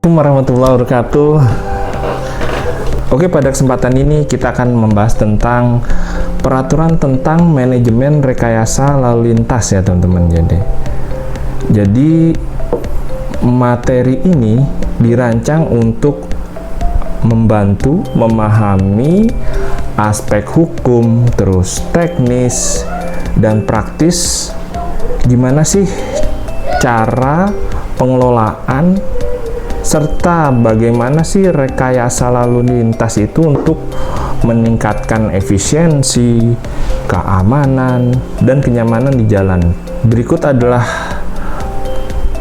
Assalamualaikum warahmatullahi wabarakatuh. Oke, pada kesempatan ini kita akan membahas tentang peraturan tentang manajemen rekayasa lalu lintas ya teman-teman. Jadi materi ini dirancang untuk membantu memahami aspek hukum, terus teknis dan praktis gimana sih cara pengelolaan serta bagaimana sih rekayasa lalu lintas itu untuk meningkatkan efisiensi, keamanan, dan kenyamanan di jalan. Berikut adalah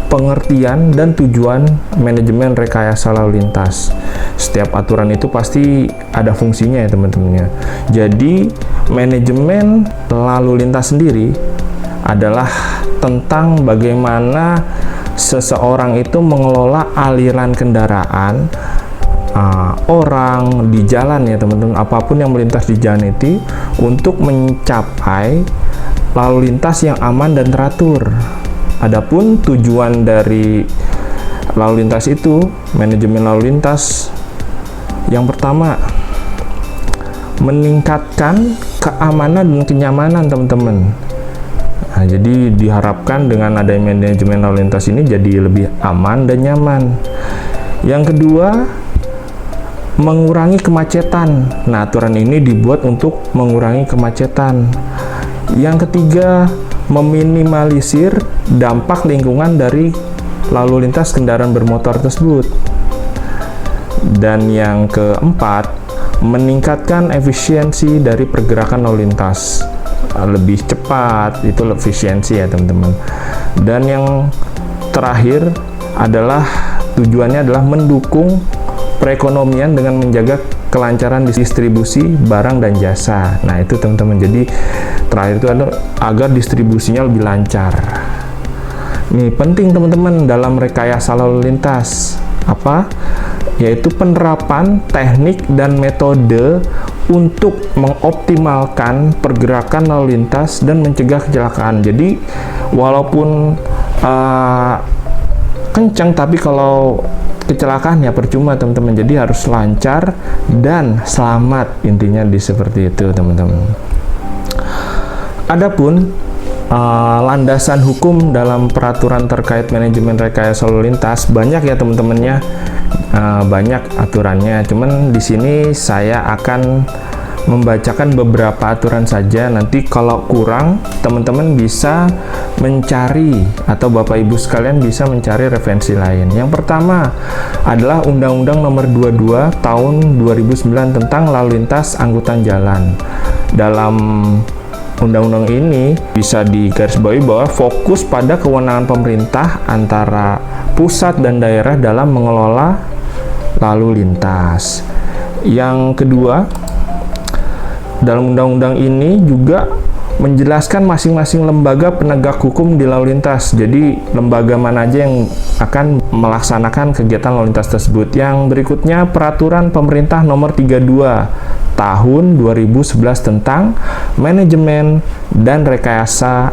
pengertian dan tujuan manajemen rekayasa lalu lintas. Setiap aturan itu pasti ada fungsinya ya teman-teman. Jadi manajemen lalu lintas sendiri adalah tentang bagaimana seseorang itu mengelola aliran kendaraan, orang di jalan ya teman-teman, apapun yang melintas di jalan itu untuk mencapai lalu lintas yang aman dan teratur. Adapun tujuan dari lalu lintas itu, manajemen lalu lintas, yang pertama meningkatkan keamanan dan kenyamanan teman-teman. Nah, jadi diharapkan dengan adanya manajemen lalu lintas ini jadi lebih aman dan nyaman. Yang kedua, mengurangi kemacetan. Nah, aturan ini dibuat untuk mengurangi kemacetan. Yang ketiga, meminimalisir dampak lingkungan dari lalu lintas kendaraan bermotor tersebut. Dan yang keempat, meningkatkan efisiensi dari pergerakan lalu lintas. Lebih cepat, itu efisiensi ya teman-teman. Dan yang terakhir adalah tujuannya adalah mendukung perekonomian dengan menjaga kelancaran distribusi barang dan jasa. Nah itu teman-teman, jadi terakhir itu adalah agar distribusinya lebih lancar. Nih penting teman-teman dalam rekayasa lalu lintas apa? Yaitu penerapan teknik dan metode untuk mengoptimalkan pergerakan lalu lintas dan mencegah kecelakaan. Jadi walaupun kencang, tapi kalau kecelakaan ya percuma teman-teman. Jadi harus lancar dan selamat, intinya seperti itu teman-teman. Adapun landasan hukum dalam peraturan terkait manajemen rekayasa lalu lintas banyak ya teman-temannya. Banyak aturannya, cuman di sini saya akan membacakan beberapa aturan saja. Nanti kalau kurang, teman-teman bisa mencari atau Bapak Ibu sekalian bisa mencari referensi lain. Yang pertama adalah Undang-Undang Nomor 22 Tahun 2009 tentang Lalu Lintas Angkutan Jalan. Dalam undang-undang ini bisa digarisbawahi bahwa fokus pada kewenangan pemerintah antara pusat dan daerah dalam mengelola lalu lintas. Yang kedua, dalam undang-undang ini juga menjelaskan masing-masing lembaga penegak hukum di lalu lintas. Jadi lembaga mana aja yang akan melaksanakan kegiatan lalu lintas tersebut. Yang berikutnya Peraturan Pemerintah Nomor 32 Tahun 2011 tentang manajemen dan rekayasa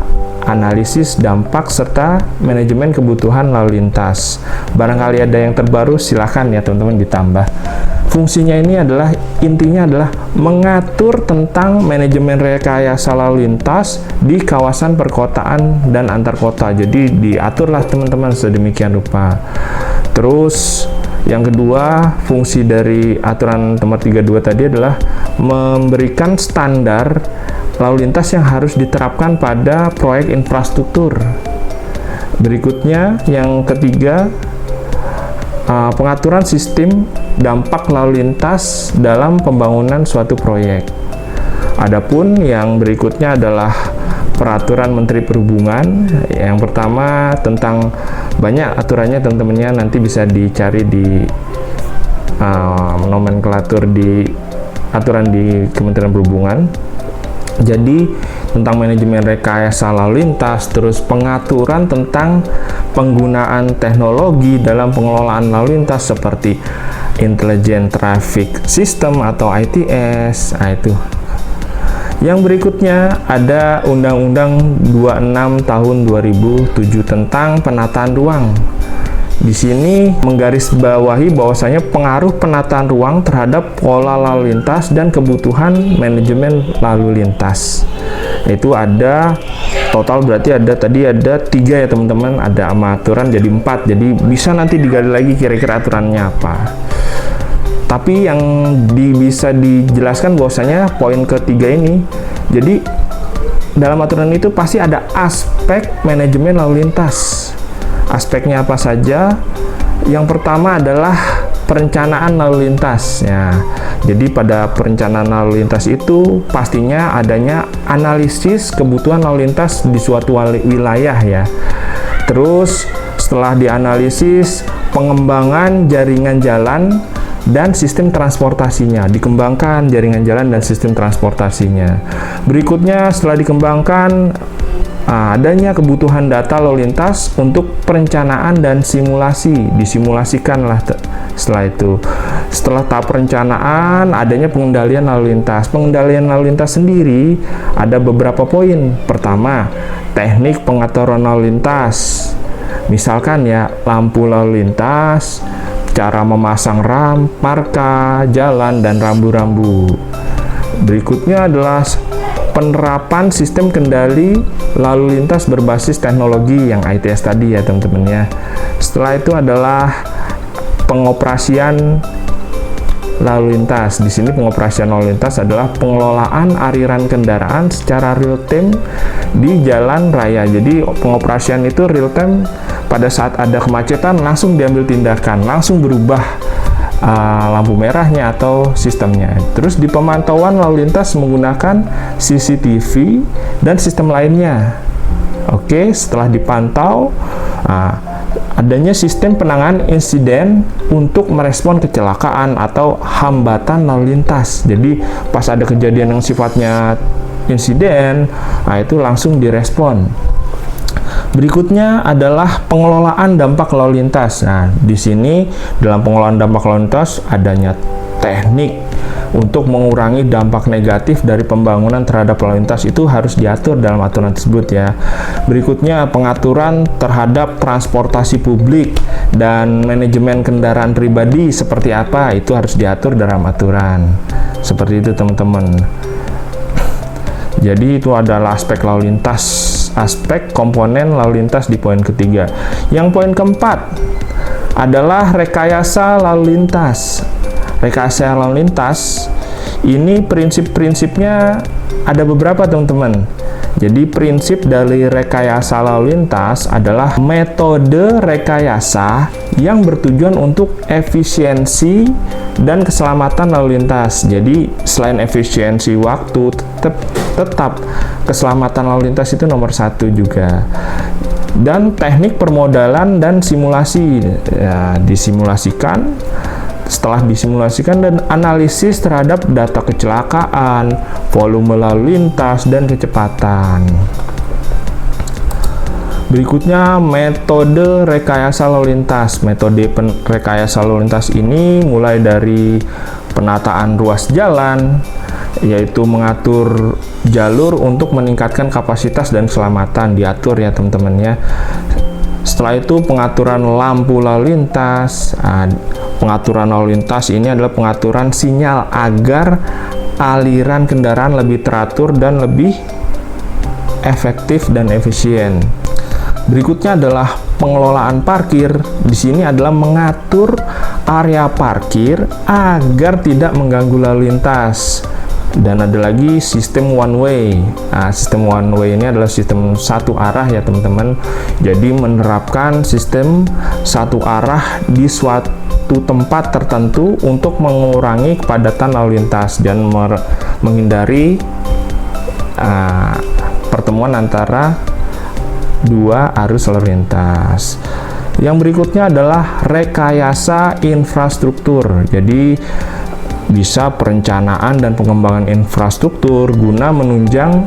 analisis dampak serta manajemen kebutuhan lalu lintas. Barangkali ada yang terbaru, silahkan ya teman-teman ditambah. Fungsinya ini adalah, intinya adalah mengatur tentang manajemen rekayasa lalu lintas di kawasan perkotaan dan antar kota. Jadi diaturlah teman-teman sedemikian rupa. Terus yang kedua, fungsi dari aturan nomor 32 tadi adalah memberikan standar lalu lintas yang harus diterapkan pada proyek infrastruktur. Berikutnya, yang ketiga, pengaturan sistem dampak lalu lintas dalam pembangunan suatu proyek. Adapun yang berikutnya adalah Peraturan Menteri Perhubungan. Yang pertama tentang, banyak aturannya teman-temannya, nanti bisa dicari di nomenklatur di aturan di Kementerian Perhubungan. Jadi tentang manajemen rekayasa lalu lintas, terus pengaturan tentang penggunaan teknologi dalam pengelolaan lalu lintas seperti Intelligent Traffic System atau ITS. Nah, itu. Yang berikutnya ada Undang-Undang 26 Tahun 2007 tentang penataan ruang. Di sini menggarisbawahi bahwasanya pengaruh penataan ruang terhadap pola lalu lintas dan kebutuhan manajemen lalu lintas. Itu ada total, berarti ada 3 ya teman-teman, ada sama aturan jadi 4. Jadi bisa nanti digali lagi kira-kira aturannya apa. Tapi yang bisa dijelaskan bahwasanya poin ketiga ini, jadi dalam aturan itu pasti ada aspek manajemen lalu lintas. Aspeknya apa saja? Yang pertama adalah perencanaan lalu lintas. Ya, jadi pada perencanaan lalu lintas itu pastinya adanya analisis kebutuhan lalu lintas di suatu wilayah ya. Terus setelah dianalisis, pengembangan jaringan jalan dan sistem transportasinya, dikembangkan jaringan jalan dan sistem transportasinya. Berikutnya setelah dikembangkan, adanya kebutuhan data lalu lintas untuk perencanaan dan simulasi, disimulasikan lah setelah itu. Setelah tahap perencanaan, adanya pengendalian lalu lintas. Pengendalian lalu lintas sendiri ada beberapa poin. Pertama, teknik pengaturan lalu lintas. Misalkan ya, lampu lalu lintas, cara memasang marka, jalan, dan rambu-rambu. Berikutnya adalah penerapan sistem kendali lalu lintas berbasis teknologi yang ITS tadi ya teman-teman ya. Setelah itu adalah pengoperasian lalu lintas. Di sini pengoperasian lalu lintas adalah pengelolaan aliran kendaraan secara real time di jalan raya. Jadi pengoperasian itu real time, pada saat ada kemacetan langsung diambil tindakan, langsung berubah lampu merahnya atau sistemnya. Terus di pemantauan lalu lintas menggunakan CCTV dan sistem lainnya. Oke, setelah dipantau, adanya sistem penanganan insiden untuk merespon kecelakaan atau hambatan lalu lintas. Jadi pas ada kejadian yang sifatnya insiden, itu langsung direspon. Berikutnya adalah pengelolaan dampak lalu lintas. Nah, di sini dalam pengelolaan dampak lalu lintas adanya teknik untuk mengurangi dampak negatif dari pembangunan terhadap lalu lintas, itu harus diatur dalam aturan tersebut ya. Berikutnya pengaturan terhadap transportasi publik dan manajemen kendaraan pribadi seperti apa, itu harus diatur dalam aturan. Seperti itu teman-teman. Jadi itu adalah aspek lalu lintas, aspek komponen lalu lintas di poin ketiga. Yang poin keempat adalah rekayasa lalu lintas. Rekayasa lalu lintas ini prinsip-prinsipnya ada beberapa teman-teman. Jadi prinsip dari rekayasa lalu lintas adalah metode rekayasa yang bertujuan untuk efisiensi dan keselamatan lalu lintas. Jadi selain efisiensi waktu, tetap keselamatan lalu lintas itu nomor 1 juga. Dan teknik permodalan dan simulasi ya, disimulasikan. Setelah disimulasikan dan analisis terhadap data kecelakaan, volume lalu lintas, dan kecepatan. Berikutnya metode rekayasa lalu lintas. Metode rekayasa lalu lintas ini mulai dari penataan ruas jalan, yaitu mengatur jalur untuk meningkatkan kapasitas dan keselamatan, diatur ya teman-teman ya. Setelah itu pengaturan lampu lalu lintas. Pengaturan lalu lintas ini adalah pengaturan sinyal agar aliran kendaraan lebih teratur dan lebih efektif dan efisien. Berikutnya adalah pengelolaan parkir. Di sini adalah mengatur area parkir agar tidak mengganggu lalu lintas. Dan ada lagi sistem one way. Sistem one way ini adalah sistem satu arah ya teman-teman. Jadi menerapkan sistem satu arah di suatu tempat tertentu untuk mengurangi kepadatan lalu lintas dan menghindari pertemuan antara dua arus lalu lintas. Yang berikutnya adalah rekayasa infrastruktur. Jadi bisa perencanaan dan pengembangan infrastruktur guna menunjang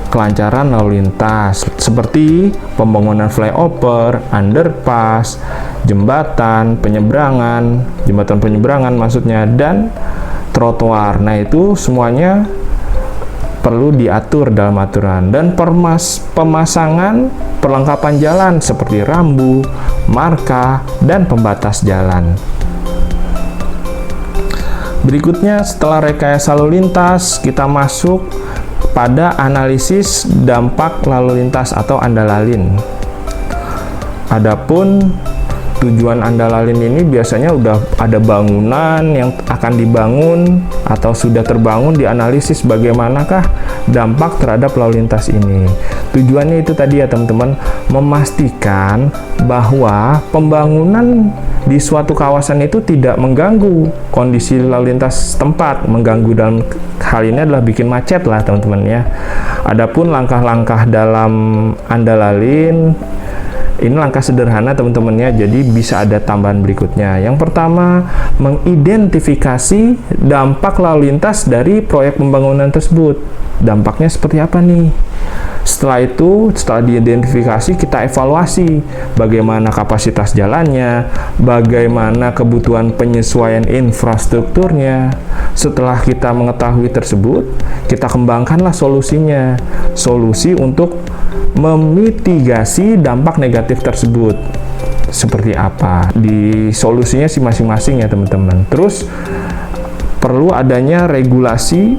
kelancaran lalu lintas, seperti pembangunan flyover, underpass, jembatan penyeberangan maksudnya, dan trotoar. Nah, itu semuanya perlu diatur dalam aturan. Dan pemasangan perlengkapan jalan seperti rambu, marka, dan pembatas jalan. Berikutnya, setelah rekayasa lalu lintas, kita masuk pada analisis dampak lalu lintas atau andalalin. Adapun tujuan andalalin ini biasanya udah ada bangunan yang akan dibangun atau sudah terbangun, dianalisis bagaimanakah dampak terhadap lalu lintas ini. Tujuannya itu tadi ya teman-teman, memastikan bahwa pembangunan di suatu kawasan itu tidak mengganggu kondisi lalu lintas setempat. Mengganggu dalam hal ini adalah bikin macet lah teman-teman ya. Adapun langkah-langkah dalam andalalin, ini langkah sederhana teman-teman ya, jadi bisa ada tambahan berikutnya. Yang pertama, mengidentifikasi dampak lalu lintas dari proyek pembangunan tersebut. Dampaknya seperti apa nih? Setelah itu, setelah diidentifikasi, kita evaluasi bagaimana kapasitas jalannya, bagaimana kebutuhan penyesuaian infrastrukturnya. Setelah kita mengetahui tersebut, kita kembangkanlah solusinya. Solusi untuk memitigasi dampak negatif tersebut. Seperti apa? Di solusinya sih masing-masing ya teman-teman. Terus perlu adanya regulasi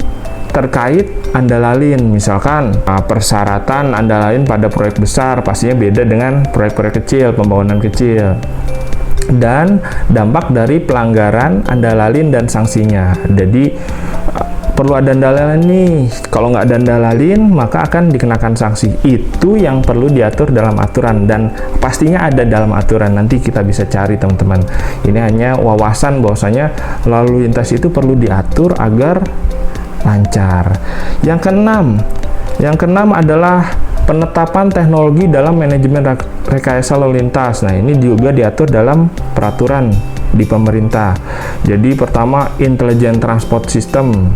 terkait andalalin. Misalkan persyaratan andalalin pada proyek besar pastinya beda dengan proyek-proyek kecil, pembangunan kecil. Dan dampak dari pelanggaran andalalin dan sanksinya. Jadi perlu ada andalalin nih. Kalau nggak ada andalalin, maka akan dikenakan sanksi. Itu yang perlu diatur dalam aturan dan pastinya ada dalam aturan. Nanti kita bisa cari teman-teman. Ini hanya wawasan bahwasanya lalu lintas itu perlu diatur agar lancar. Yang keenam adalah penetapan teknologi dalam manajemen rekayasa lalu lintas. Nah, ini juga diatur dalam peraturan di pemerintah. Jadi pertama, Intelligent Transport System.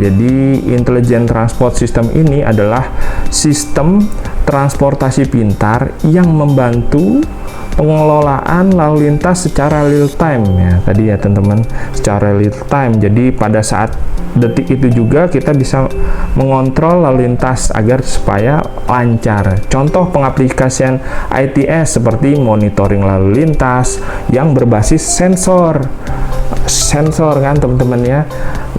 Jadi Intelligent Transport System ini adalah sistem transportasi pintar yang membantu pengelolaan lalu lintas secara real time ya. Tadi ya teman-teman, secara real time. Jadi pada saat detik itu juga kita bisa mengontrol lalu lintas agar supaya lancar. Contoh pengaplikasian ITS seperti monitoring lalu lintas yang berbasis sensor kan teman-teman ya.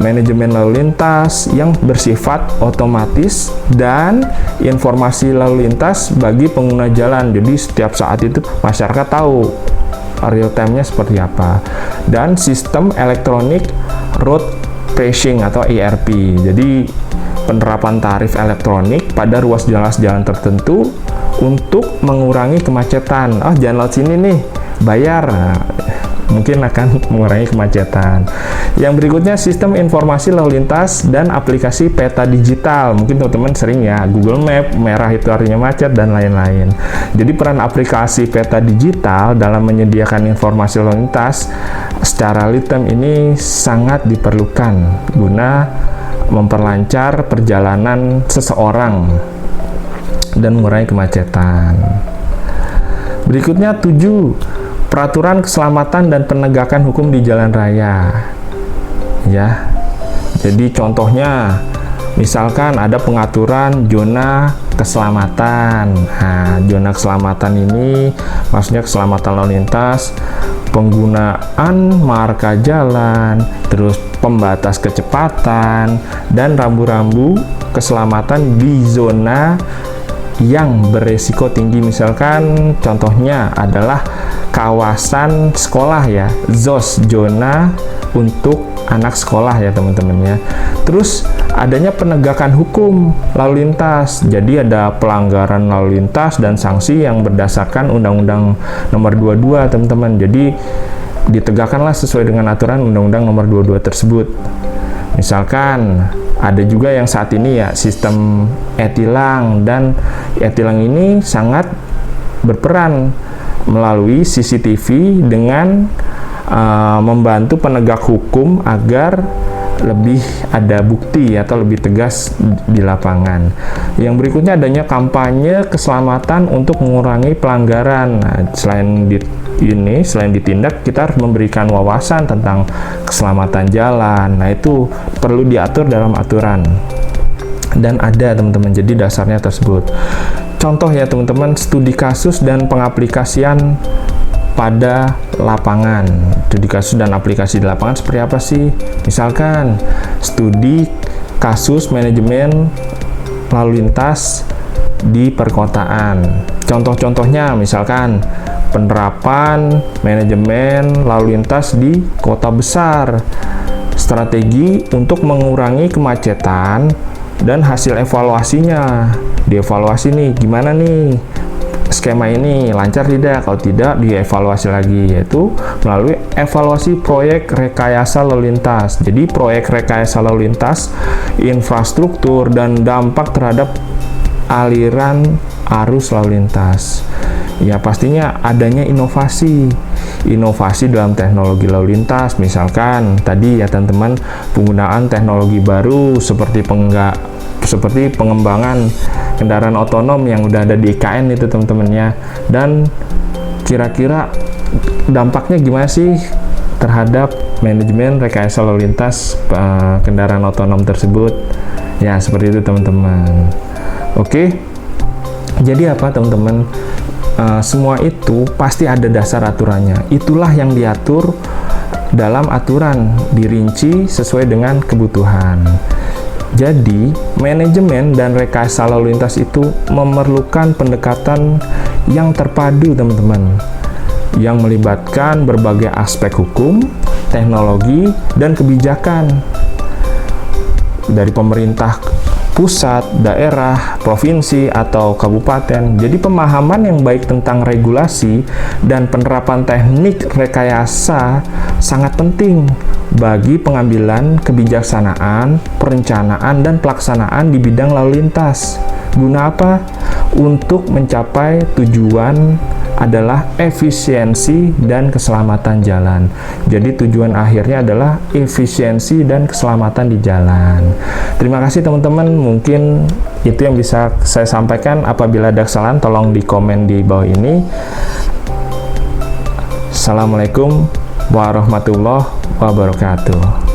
Manajemen lalu lintas yang bersifat otomatis dan informasi lalu lintas bagi pengguna jalan. Jadi setiap saat itu masyarakat tahu real time-nya seperti apa. Dan sistem elektronik road pricing atau ERP. Jadi penerapan tarif elektronik pada ruas jalan tertentu untuk mengurangi kemacetan. Oh, jalan lewat sini nih, bayar. Mungkin akan mengurangi kemacetan. Yang berikutnya, sistem informasi lalu lintas dan aplikasi peta digital. Mungkin teman-teman sering ya, Google Map, merah itu artinya macet, dan lain-lain. Jadi peran aplikasi peta digital dalam menyediakan informasi lalu lintas secara real time ini sangat diperlukan guna memperlancar perjalanan seseorang dan mengurangi kemacetan. Berikutnya 7. Peraturan keselamatan dan penegakan hukum di jalan raya. Ya. Jadi contohnya misalkan ada pengaturan zona keselamatan. Nah, zona keselamatan ini maksudnya keselamatan lalu lintas, penggunaan marka jalan, terus pembatas kecepatan dan rambu-rambu keselamatan di zona yang beresiko tinggi. Misalkan contohnya adalah kawasan sekolah ya, ZOS, zona untuk anak sekolah ya teman-teman ya. Terus adanya penegakan hukum lalu lintas. Jadi ada pelanggaran lalu lintas dan sanksi yang berdasarkan Undang-Undang Nomor 22 teman-teman. Jadi ditegakkanlah sesuai dengan aturan Undang-Undang Nomor 22 tersebut. Misalkan ada juga yang saat ini ya sistem e-tilang, dan e-tilang ini sangat berperan melalui CCTV dengan membantu penegak hukum agar lebih ada bukti atau lebih tegas di lapangan. Yang berikutnya adanya kampanye keselamatan untuk mengurangi pelanggaran. Nah, selain ditindak, kita harus memberikan wawasan tentang keselamatan jalan. Nah, itu perlu diatur dalam aturan. dan ada teman-teman, jadi dasarnya tersebut. Contoh ya teman-teman, studi kasus dan pengaplikasian pada lapangan. Studi kasus dan aplikasi di lapangan seperti apa sih? Misalkan studi kasus manajemen lalu lintas di perkotaan. Contoh-contohnya misalkan penerapan manajemen lalu lintas di kota besar, strategi untuk mengurangi kemacetan, dan hasil evaluasinya. Dievaluasi nih, gimana nih skema ini, lancar tidak? Kalau tidak, dievaluasi lagi, yaitu melalui evaluasi proyek rekayasa lalu lintas. Jadi proyek rekayasa lalu lintas, infrastruktur, dan dampak terhadap aliran arus lalu lintas. Ya pastinya adanya inovasi dalam teknologi lalu lintas. Misalkan tadi ya teman-teman, penggunaan teknologi baru seperti pengembangan kendaraan otonom yang udah ada di IKN itu teman-temannya. Dan kira-kira dampaknya gimana sih terhadap manajemen rekayasa lalu lintas kendaraan otonom tersebut? Ya seperti itu teman-teman. Oke, jadi apa teman-teman? Semua itu pasti ada dasar aturannya. Itulah yang diatur dalam aturan, dirinci sesuai dengan kebutuhan. Jadi, manajemen dan rekayasa lalu lintas itu memerlukan pendekatan yang terpadu, teman-teman, yang melibatkan berbagai aspek hukum, teknologi, dan kebijakan dari pemerintah pusat, daerah, provinsi, atau kabupaten. Jadi pemahaman yang baik tentang regulasi dan penerapan teknik rekayasa sangat penting bagi pengambilan kebijaksanaan, perencanaan, dan pelaksanaan di bidang lalu lintas. Guna apa? Untuk mencapai tujuan adalah efisiensi dan keselamatan jalan. Jadi tujuan akhirnya adalah efisiensi dan keselamatan di jalan. Terima kasih teman-teman, mungkin itu yang bisa saya sampaikan. Apabila ada kesalahan tolong di komen di bawah ini. Assalamualaikum warahmatullahi wabarakatuh.